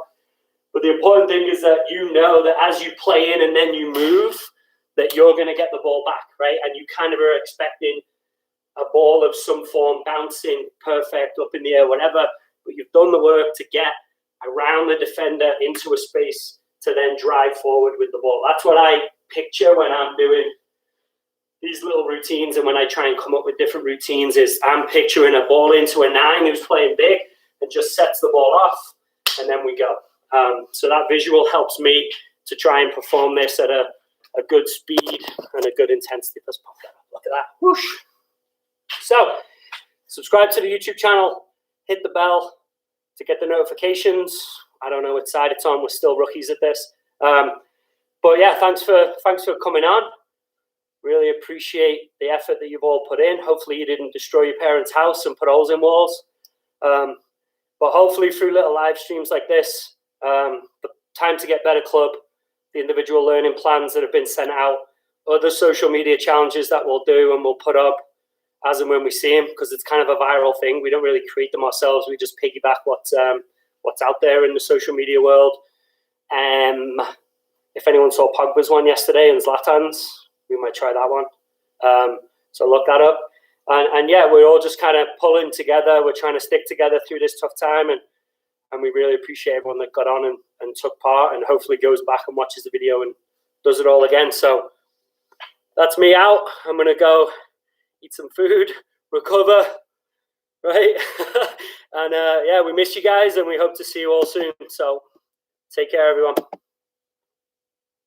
But the important thing is that you know that as you play in and then you move, that you're going to get the ball back, right? And you kind of are expecting a ball of some form bouncing perfect up in the air, whatever. But you've done the work to get around the defender into a space to then drive forward with the ball. That's what I picture when I'm doing these little routines, and when I try and come up with different routines, is I'm picturing a ball into a 9 who's playing big and just sets the ball off, and then we go. So that visual helps me to try and perform this at a good speed and a good intensity. Let's pop that up. Look at that. Whoosh. So subscribe to the YouTube channel, hit the bell to get the notifications. I don't know which side it's on. We're still rookies at this. But yeah, thanks for coming on. Really appreciate the effort that you've all put in. Hopefully you didn't destroy your parents' house and put holes in walls. But hopefully through little live streams like this, the Time to Get Better Club, the individual learning plans that have been sent out, other social media challenges that we'll do and we'll put up as and when we see them, because it's kind of a viral thing. We don't really create them ourselves. We just piggyback what's out there in the social media world. If anyone saw Pogba's one yesterday and Zlatan's, we might try that one. So look that up. And yeah, we're all just kind of pulling together. We're trying to stick together through this tough time. And we really appreciate everyone that got on and took part, and hopefully goes back and watches the video and does it all again. So that's me out. I'm going to go eat some food, recover, right? And yeah, we miss you guys, and we hope to see you all soon. So take care, everyone.